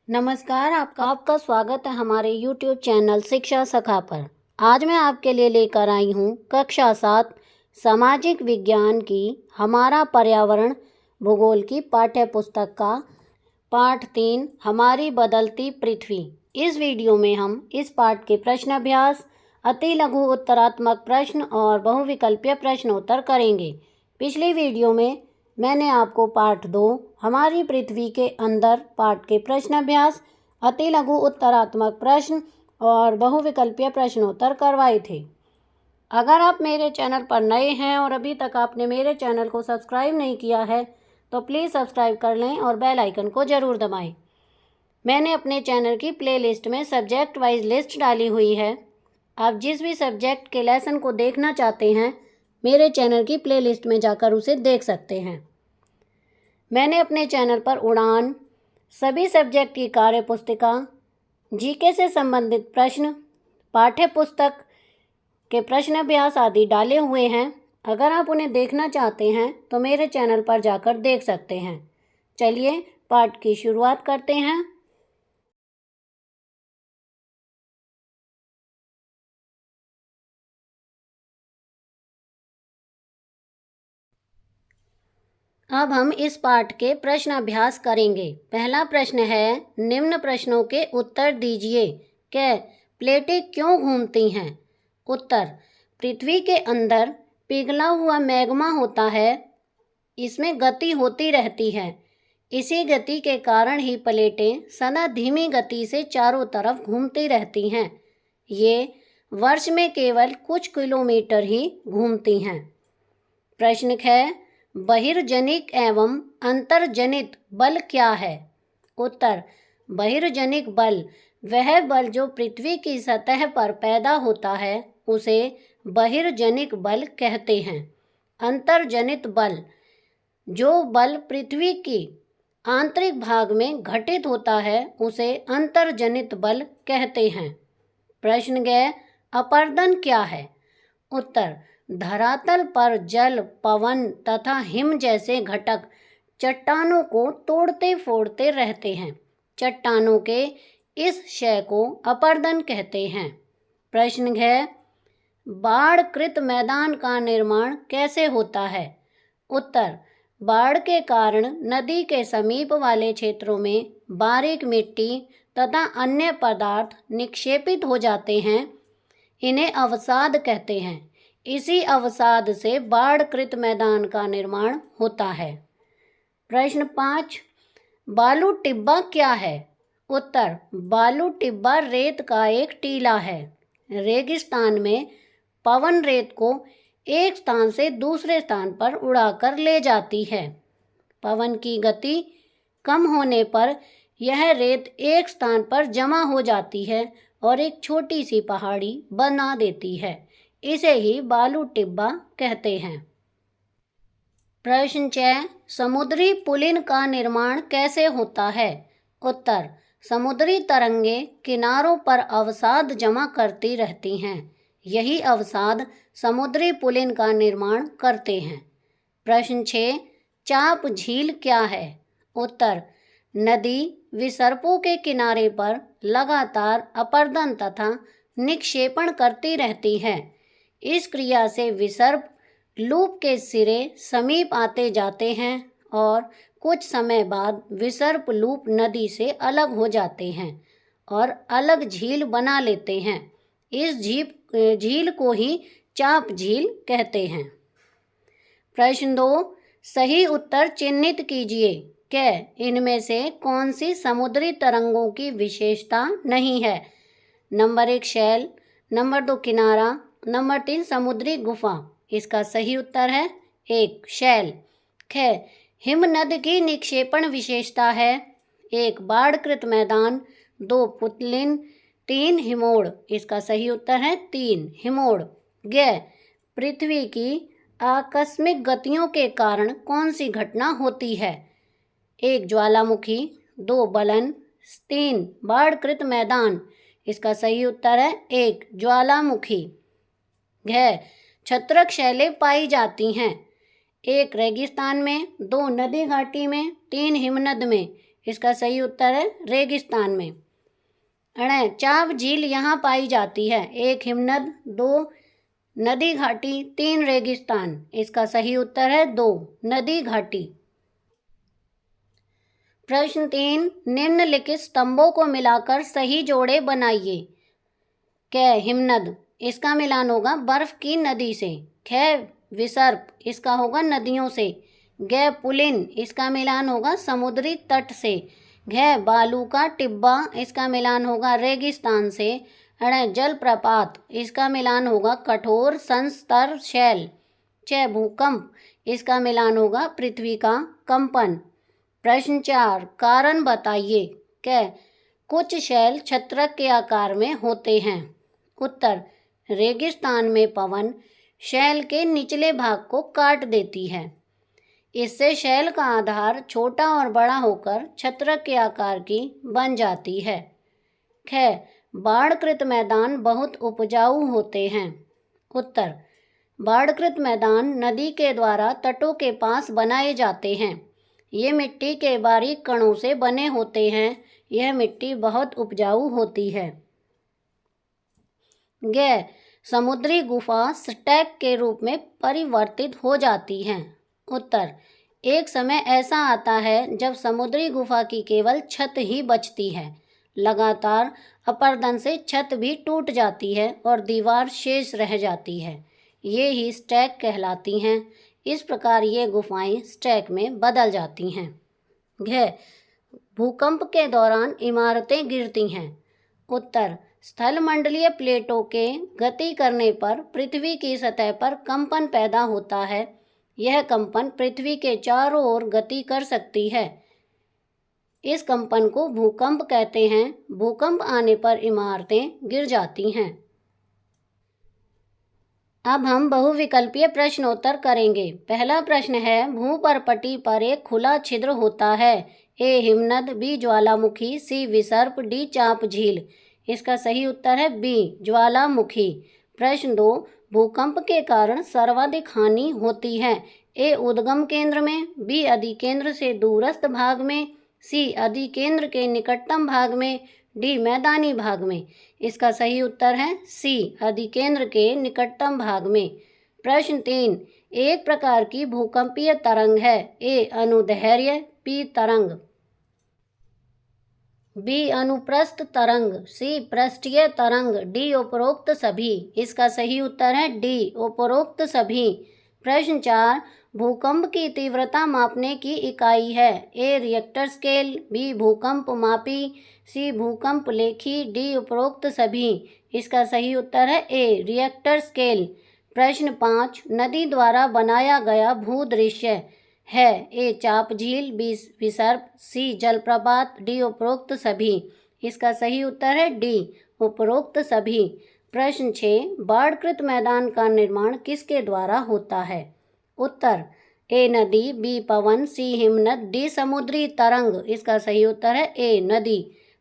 नमस्कार, आपका स्वागत है हमारे YouTube चैनल शिक्षा सखा पर। आज मैं आपके लिए लेकर आई हूँ कक्षा 7 सामाजिक विज्ञान की हमारा पर्यावरण भूगोल की पाठ्य पुस्तक का पाठ 3 हमारी बदलती पृथ्वी। इस वीडियो में हम इस पाठ के प्रश्न अभ्यास, अति लघु उत्तरात्मक प्रश्न और बहुविकल्पीय प्रश्न उत्तर करेंगे। पिछली वीडियो में मैंने आपको पाठ 2 हमारी पृथ्वी के अंदर पाठ के प्रश्न अभ्यास, अति लघु उत्तरात्मक प्रश्न और बहुविकल्पीय प्रश्नोत्तर करवाए थे। अगर आप मेरे चैनल पर नए हैं और अभी तक आपने मेरे चैनल को सब्सक्राइब नहीं किया है तो प्लीज़ सब्सक्राइब कर लें और बेल आइकन को ज़रूर दबाएं। मैंने अपने चैनल की प्लेलिस्ट में सब्जेक्ट वाइज लिस्ट डाली हुई है। आप जिस भी सब्जेक्ट के लेसन को देखना चाहते हैं मेरे चैनल की प्लेलिस्ट में जाकर उसे देख सकते हैं। मैंने अपने चैनल पर उड़ान, सभी सब्जेक्ट की कार्य पुस्तिका, जीके से संबंधित प्रश्न, पाठ्य पुस्तक के प्रश्न अभ्यास आदि डाले हुए हैं। अगर आप उन्हें देखना चाहते हैं तो मेरे चैनल पर जाकर देख सकते हैं। चलिए पाठ की शुरुआत करते हैं। अब हम इस पाठ के प्रश्न अभ्यास करेंगे। पहला प्रश्न है, निम्न प्रश्नों के उत्तर दीजिए। प्लेटें क्यों घूमती हैं? उत्तर, पृथ्वी के अंदर पिघला हुआ मैग्मा होता है। इसमें गति होती रहती है। इसी गति के कारण ही प्लेटें सदा धीमी गति से चारों तरफ घूमती रहती हैं। ये वर्ष में केवल कुछ किलोमीटर ही घूमती हैं। प्रश्न है, बहिर्जनिक एवं अंतर्जनित बल क्या है? उत्तर, बहिर्जनिक बल वह बल जो पृथ्वी की सतह पर पैदा होता है उसे बहिर्जनिक बल कहते हैं। अंतर्जनित बल जो बल पृथ्वी की आंतरिक भाग में घटित होता है उसे अंतर्जनित बल कहते हैं। प्रश्न गए, अपर्दन क्या है? उत्तर, धरातल पर जल, पवन तथा हिम जैसे घटक चट्टानों को तोड़ते फोड़ते रहते हैं। चट्टानों के इस क्षय को अपर्दन कहते हैं। प्रश्न है, बाढ़कृत मैदान का निर्माण कैसे होता है? उत्तर, बाढ़ के कारण नदी के समीप वाले क्षेत्रों में बारीक मिट्टी तथा अन्य पदार्थ निक्षेपित हो जाते हैं। इन्हें अवसाद कहते हैं। इसी अवसाद से बाढ़कृत मैदान का निर्माण होता है। प्रश्न 5, बालू टिब्बा क्या है? उत्तर, बालू टिब्बा रेत का एक टीला है। रेगिस्तान में पवन रेत को एक स्थान से दूसरे स्थान पर उड़ाकर ले जाती है। पवन की गति कम होने पर यह रेत एक स्थान पर जमा हो जाती है और एक छोटी सी पहाड़ी बना देती है। इसे ही बालू टिब्बा कहते हैं। प्रश्न 6, समुद्री पुलिन का निर्माण कैसे होता है? उत्तर, समुद्री तरंगे किनारों पर अवसाद जमा करती रहती हैं। यही अवसाद समुद्री पुलिन का निर्माण करते हैं। प्रश्न 6, चाप झील क्या है? उत्तर, नदी विसर्पों के किनारे पर लगातार अपर्दन तथा निक्षेपण करती रहती है। इस क्रिया से विसर्प लूप के सिरे समीप आते जाते हैं और कुछ समय बाद विसर्प लूप नदी से अलग हो जाते हैं और अलग झील बना लेते हैं। इस झील को ही चाप झील कहते हैं। प्रश्न 2, सही उत्तर चिन्हित कीजिए। इनमें से कौन सी समुद्री तरंगों की विशेषता नहीं है? नंबर 1 शैल, नंबर 2 किनारा, नंबर 3 समुद्री गुफा। इसका सही उत्तर है 1 शैल। हिमनद की निक्षेपण विशेषता है 1 बाढ़कृत मैदान, 2 पुतलिन, 3 हिमोड़। इसका सही उत्तर है 3 हिमोड़। पृथ्वी की आकस्मिक गतियों के कारण कौन सी घटना होती है? 1 ज्वालामुखी, 2 बलन, 3 बाढ़कृत मैदान। इसका सही उत्तर है 1 ज्वालामुखी। छत्रक शैलें पाई जाती हैं 1 रेगिस्तान में, 2 नदी घाटी में, 3 हिमनद में। इसका सही उत्तर है रेगिस्तान में। अणे चाप झील यहाँ पाई जाती है। 1 हिमनद, 2 नदी घाटी, 3 रेगिस्तान। इसका सही उत्तर है 2 नदी घाटी। प्रश्न 3, निम्नलिखित स्तंभों को मिलाकर सही जोड़े बनाइए। क हिमनद, इसका मिलान होगा बर्फ की नदी से। ख विसर्प, इसका होगा नदियों से। ग पुलिन, इसका मिलान होगा समुद्री तट से। घ बालू का टिब्बा, इसका मिलान होगा रेगिस्तान से। अण जलप्रपात, इसका मिलान होगा कठोर संस्तर शैल। च भूकंप, इसका मिलान होगा पृथ्वी का कंपन। प्रश्न 4, कारण बताइए। क कुछ शैल छत्रक के आकार में होते हैं। उत्तर, रेगिस्तान में पवन शैल के निचले भाग को काट देती है। इससे शैल का आधार छोटा और बड़ा होकर छत्रक के आकार की बन जाती है। ख बाढ़कृत मैदान बहुत उपजाऊ होते हैं। उत्तर, बाढ़कृत मैदान नदी के द्वारा तटों के पास बनाए जाते हैं। ये मिट्टी के बारीक कणों से बने होते हैं। यह मिट्टी बहुत उपजाऊ होती है। ग समुद्री गुफा स्टैक के रूप में परिवर्तित हो जाती हैं। उत्तर, एक समय ऐसा आता है जब समुद्री गुफा की केवल छत ही बचती है। लगातार अपरदन से छत भी टूट जाती है और दीवार शेष रह जाती है। ये ही स्टैक कहलाती हैं। इस प्रकार ये गुफाएं स्टैक में बदल जाती हैं। घ भूकंप के दौरान इमारतें गिरती हैं। उत्तर, स्थलमंडलीय प्लेटों के गति करने पर पृथ्वी की सतह पर कंपन पैदा होता है। यह कंपन पृथ्वी के चारों ओर गति कर सकती है। इस कंपन को भूकंप कहते हैं। भूकंप आने पर इमारतें गिर जाती हैं। अब हम बहुविकल्पीय प्रश्नोत्तर करेंगे। पहला प्रश्न है, भूपर्पटी पर एक खुला छिद्र होता है। ए हिमनद, बी ज्वालामुखी, सी विसर्प, डी चाप झील। इसका सही उत्तर है बी ज्वालामुखी। प्रश्न 2, भूकंप के कारण सर्वाधिक हानि होती है। ए उद्गम केंद्र में, बी अधिकेंद्र से दूरस्थ भाग में, सी अधिकेंद्र के निकटतम भाग में, डी मैदानी भाग में। इसका सही उत्तर है सी अधिकेंद्र के निकटतम भाग में। प्रश्न 3, एक प्रकार की भूकंपीय तरंग है। ए अनुदैर्घ्य, बी तरंग, बी अनुप्रस्थ तरंग, सी पृष्ठीय तरंग, डी उपरोक्त सभी। इसका सही उत्तर है डी उपरोक्त सभी। प्रश्न 4, भूकंप की तीव्रता मापने की इकाई है। ए रिएक्टर स्केल, बी भूकंप मापी, सी भूकंप लेखी, डी उपरोक्त सभी। इसका सही उत्तर है ए रिएक्टर स्केल। प्रश्न 5, नदी द्वारा बनाया गया भूदृश्य है। ए चाप झील, बी विसर्प, सी जलप्रपात, डी उपरोक्त सभी। इसका सही उत्तर है डी उपरोक्त सभी। प्रश्न 6, बाढ़कृत मैदान का निर्माण किसके द्वारा होता है। उत्तर, ए नदी, बी पवन, सी हिमनद, डी समुद्री तरंग। इसका सही उत्तर है ए नदी।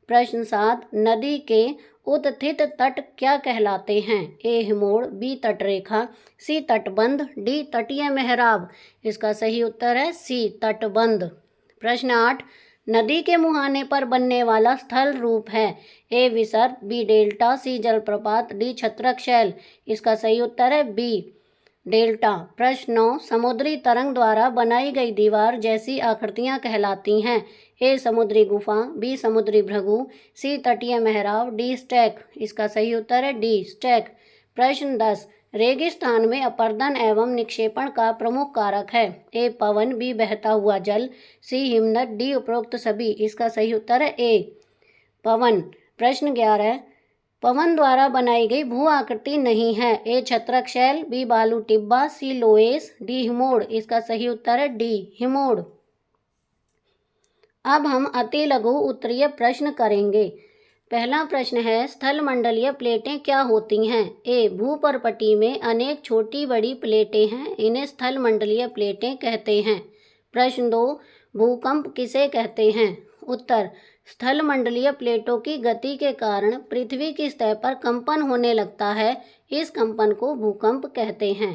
प्रश्न 7, नदी के उत्थित तट क्या कहलाते हैं। ए हिमोड़, बी तटरेखा, सी तटबंध, डी तटीय मेहराब। इसका सही उत्तर है सी तटबंध। प्रश्न 8, नदी के मुहाने पर बनने वाला स्थल रूप है। ए विसर्प, बी डेल्टा, सी जलप्रपात, डी छत्रक शैल। इसका सही उत्तर है बी डेल्टा। प्रश्न 9, समुद्री तरंग द्वारा बनाई गई दीवार जैसी आकृतियां कहलाती हैं। ए समुद्री गुफा, बी समुद्री भृगु, सी तटीय मेहराब, डी स्टैक। इसका सही उत्तर है डी स्टैक। प्रश्न 10, रेगिस्तान में अपरदन एवं निक्षेपण का प्रमुख कारक है। ए पवन, बी बहता हुआ जल, सी हिमनद, डी उपरोक्त सभी। इसका सही उत्तर है ए पवन। प्रश्न 11, पवन द्वारा बनाई गई भू आकृति नहीं है। ए छत्रक शैल, बी बालू टिब्बा, सी लोएस, डी हिमोड़। इसका सही उत्तर है डी हिमोड़। अब हम अति लघु उत्तरीय प्रश्न करेंगे। पहला प्रश्न है, स्थलमंडलीय प्लेटें क्या होती हैं। ए भूपर्पटी में अनेक छोटी बड़ी प्लेटें हैं, इन्हें स्थलमंडलीय प्लेटें कहते हैं। प्रश्न 2, भूकंप किसे कहते हैं। उत्तर, स्थलमंडलीय प्लेटों की गति के कारण पृथ्वी की सतह पर कंपन होने लगता है। इस कंपन को भूकंप कहते हैं।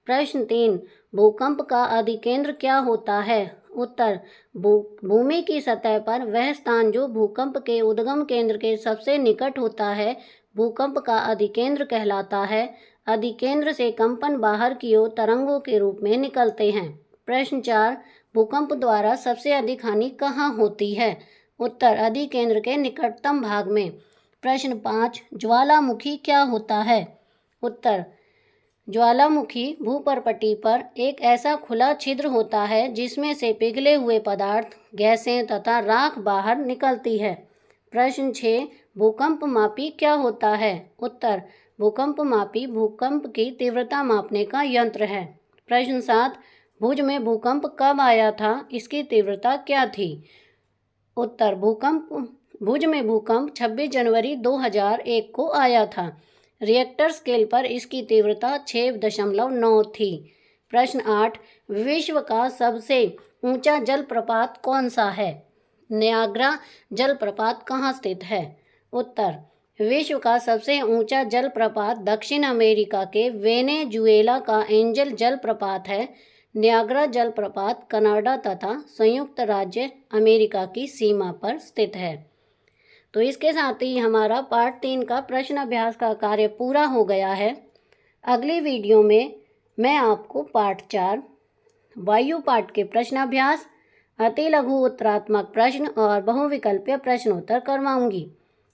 प्रश्न 3, भूकंप का अधिकेंद्र क्या होता है। उत्तर भूमि की सतह पर वह स्थान जो भूकंप के उद्गम केंद्र के सबसे निकट होता है भूकंप का अधिकेंद्र कहलाता है। अधिकेंद्र से कंपन बाहर की ओर तरंगों के रूप में निकलते हैं। प्रश्न 4, भूकंप द्वारा सबसे अधिक हानि कहाँ होती है? उत्तर अधिकेंद्र के निकटतम भाग में। प्रश्न 5, ज्वालामुखी क्या होता है? उत्तर ज्वालामुखी भूपर्पटी पर एक ऐसा खुला छिद्र होता है जिसमें से पिघले हुए पदार्थ, गैसें तथा राख बाहर निकलती है। प्रश्न 6, भूकंप मापी क्या होता है? उत्तर भूकंप मापी भूकंप की तीव्रता मापने का यंत्र है। प्रश्न 7, भुज में भूकंप कब आया था? इसकी तीव्रता क्या थी? उत्तर भुज में भूकंप 26 जनवरी 2001 को आया था। रिएक्टर स्केल पर इसकी तीव्रता 6.9 थी। प्रश्न 8, विश्व का सबसे ऊंचा जलप्रपात कौन सा है? नियाग्रा जलप्रपात कहाँ स्थित है? उत्तर विश्व का सबसे ऊंचा जलप्रपात दक्षिण अमेरिका के वेनेजुएला का एंजल जलप्रपात है। नियाग्रा जलप्रपात कनाडा तथा संयुक्त राज्य अमेरिका की सीमा पर स्थित है। तो इसके साथ ही हमारा पार्ट 3 का प्रश्न अभ्यास का कार्य पूरा हो गया है। अगली वीडियो में मैं आपको पार्ट 4 वायु पाठ के प्रश्नाभ्यास, अति लघु उत्तरात्मक प्रश्न और बहुविकल्पीय प्रश्न उत्तर करवाऊंगी।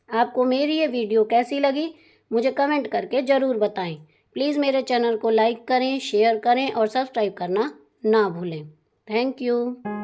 आपको मेरी ये वीडियो कैसी लगी मुझे कमेंट करके ज़रूर बताएं। प्लीज़ मेरे चैनल को लाइक करें, शेयर करें और सब्सक्राइब करना ना भूलें। Thank you.